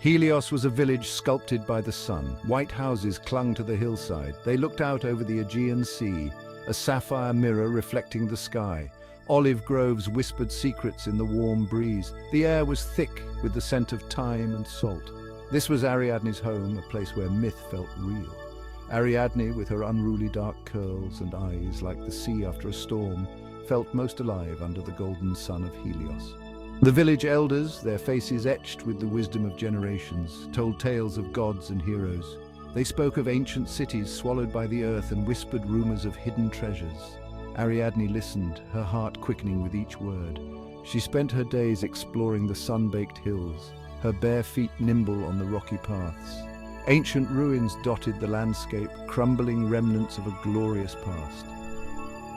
Helios was a village sculpted by the sun. White houses clung to the hillside. They looked out over the Aegean Sea, a sapphire mirror reflecting the sky. Olive groves whispered secrets in the warm breeze. The air was thick with the scent of thyme and salt. This was Ariadne's home, a place where myth felt real. Ariadne, with her unruly dark curls and eyes like the sea after a storm, felt most alive under the golden sun of Helios. The village elders, their faces etched with the wisdom of generations, told tales of gods and heroes. They spoke of ancient cities swallowed by the earth and whispered rumors of hidden treasures. Ariadne listened, her heart quickening with each word. She spent her days exploring the sun-baked hills, her bare feet nimble on the rocky paths. Ancient ruins dotted the landscape, crumbling remnants of a glorious past.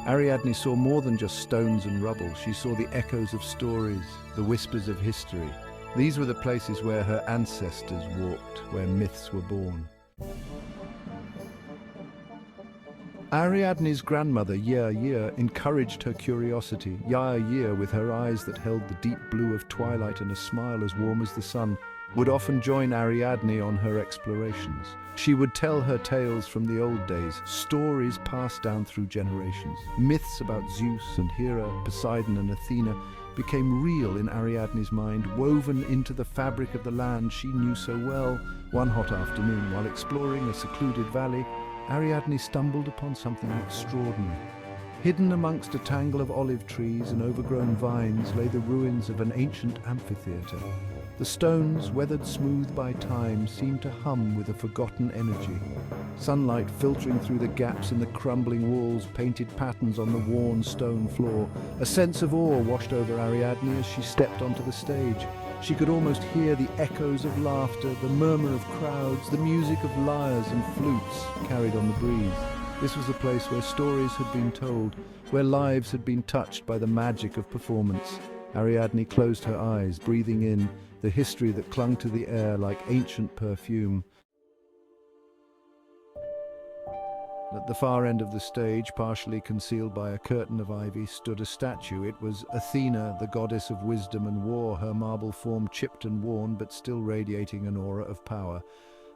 Ariadne saw more than just stones and rubble. She saw the echoes of stories, the whispers of history. These were the places where her ancestors walked, where myths were born. Ariadne's grandmother, Yer, encouraged her curiosity. Yer, with her eyes that held the deep blue of twilight and a smile as warm as the sun, would often join Ariadne on her explorations. She would tell her tales from the old days, stories passed down through generations. Myths about Zeus and Hera, Poseidon and Athena became real in Ariadne's mind, woven into the fabric of the land she knew so well. One hot afternoon, while exploring a secluded valley, Ariadne stumbled upon something extraordinary. Hidden amongst a tangle of olive trees and overgrown vines lay the ruins of an ancient amphitheater. The stones, weathered smooth by time, seemed to hum with a forgotten energy. Sunlight filtering through the gaps in the crumbling walls painted patterns on the worn stone floor. A sense of awe washed over Ariadne as she stepped onto the stage. She could almost hear the echoes of laughter, the murmur of crowds, the music of lyres and flutes carried on the breeze. This was a place where stories had been told, where lives had been touched by the magic of performance. Ariadne closed her eyes, breathing in the history that clung to the air like ancient perfume. At the far end of the stage, partially concealed by a curtain of ivy, stood a statue. It was Athena, the goddess of wisdom and war, her marble form chipped and worn, but still radiating an aura of power.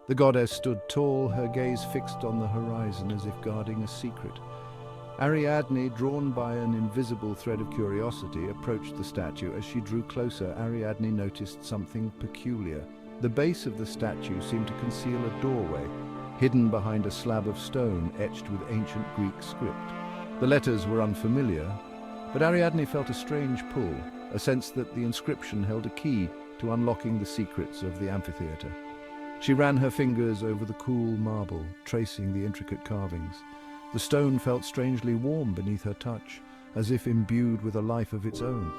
The goddess stood tall, her gaze fixed on the horizon as if guarding a secret. Ariadne, drawn by an invisible thread of curiosity, approached the statue. As she drew closer, Ariadne noticed something peculiar. The base of the statue seemed to conceal a doorway, hidden behind a slab of stone etched with ancient Greek script. The letters were unfamiliar, but Ariadne felt a strange pull, a sense that the inscription held a key to unlocking the secrets of the amphitheater. She ran her fingers over the cool marble, tracing the intricate carvings. The stone felt strangely warm beneath her touch, as if imbued with a life of its own.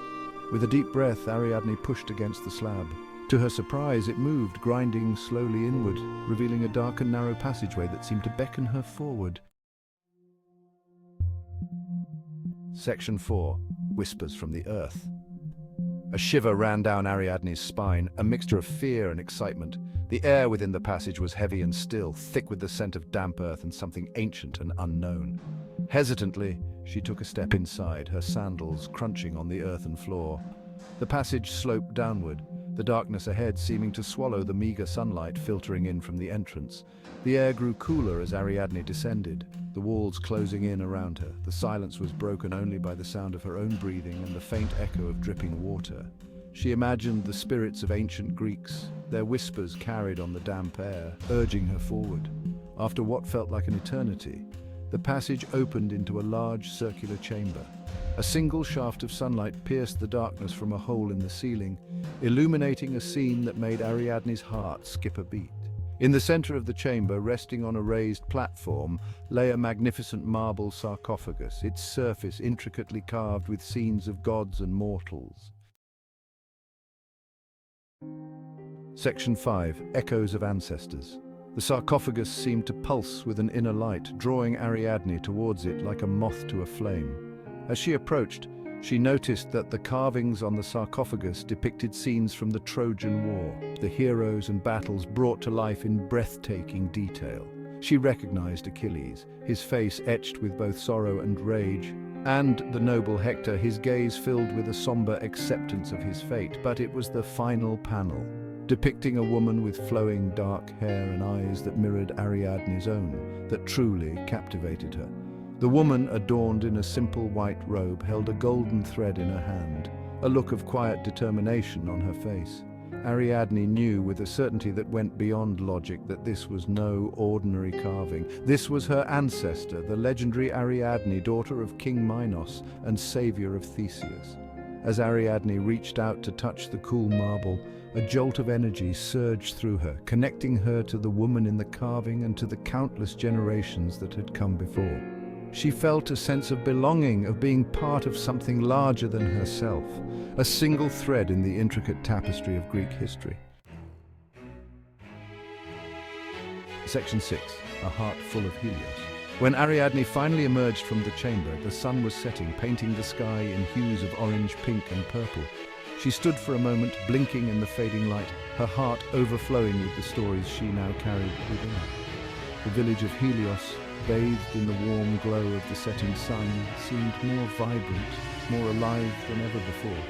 With a deep breath, Ariadne pushed against the slab. To her surprise, it moved, grinding slowly inward, revealing a dark and narrow passageway that seemed to beckon her forward. Section 4. Whispers from the Earth. A shiver ran down Ariadne's spine, a mixture of fear and excitement. The air within the passage was heavy and still, thick with the scent of damp earth and something ancient and unknown. Hesitantly, she took a step inside, her sandals crunching on the earthen floor. The passage sloped downward, the darkness ahead seeming to swallow the meager sunlight filtering in from the entrance. The air grew cooler as Ariadne descended, the walls closing in around her. The silence was broken only by the sound of her own breathing and the faint echo of dripping water. She imagined the spirits of ancient Greeks, their whispers carried on the damp air, urging her forward. After what felt like an eternity, the passage opened into a large circular chamber. A single shaft of sunlight pierced the darkness from a hole in the ceiling, illuminating a scene that made Ariadne's heart skip a beat. In the center of the chamber, resting on a raised platform, lay a magnificent marble sarcophagus, its surface intricately carved with scenes of gods and mortals. Section 5. Echoes of Ancestors. The sarcophagus seemed to pulse with an inner light, drawing Ariadne towards it like a moth to a flame. As she approached, she noticed that the carvings on the sarcophagus depicted scenes from the Trojan War, the heroes and battles brought to life in breathtaking detail. She recognized Achilles, his face etched with both sorrow and rage, and the noble Hector, his gaze filled with a somber acceptance of his fate. But it was the final panel. depicting a woman with flowing dark hair and eyes that mirrored Ariadne's own, that truly captivated her. The woman, adorned in a simple white robe, held a golden thread in her hand, a look of quiet determination on her face. Ariadne knew with a certainty that went beyond logic that this was no ordinary carving. This was her ancestor, the legendary Ariadne, daughter of King Minos and savior of Theseus. As Ariadne reached out to touch the cool marble, a jolt of energy surged through her, connecting her to the woman in the carving and to the countless generations that had come before. She felt a sense of belonging, of being part of something larger than herself, a single thread in the intricate tapestry of Greek history. Section 6. A heart full of Helios. When Ariadne finally emerged from the chamber, the sun was setting, painting the sky in hues of orange, pink and purple. She stood for a moment, blinking in the fading light, her heart overflowing with the stories she now carried within her. The village of Helios, bathed in the warm glow of the setting sun, seemed more vibrant, more alive than ever before.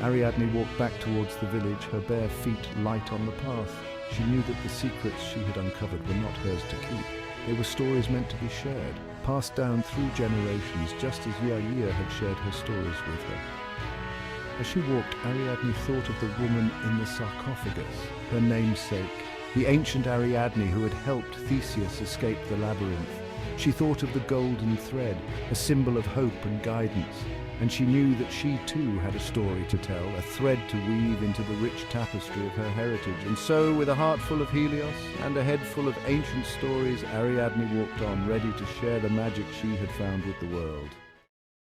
Ariadne walked back towards the village, her bare feet light on the path. She knew that the secrets she had uncovered were not hers to keep. They were stories meant to be shared, passed down through generations, just as Yaya had shared her stories with her. As she walked, Ariadne thought of the woman in the sarcophagus, her namesake, the ancient Ariadne who had helped Theseus escape the labyrinth. She thought of the golden thread, a symbol of hope and guidance, and she knew that she too had a story to tell, a thread to weave into the rich tapestry of her heritage. And so, with a heart full of Helios and a head full of ancient stories, Ariadne walked on, ready to share the magic she had found with the world.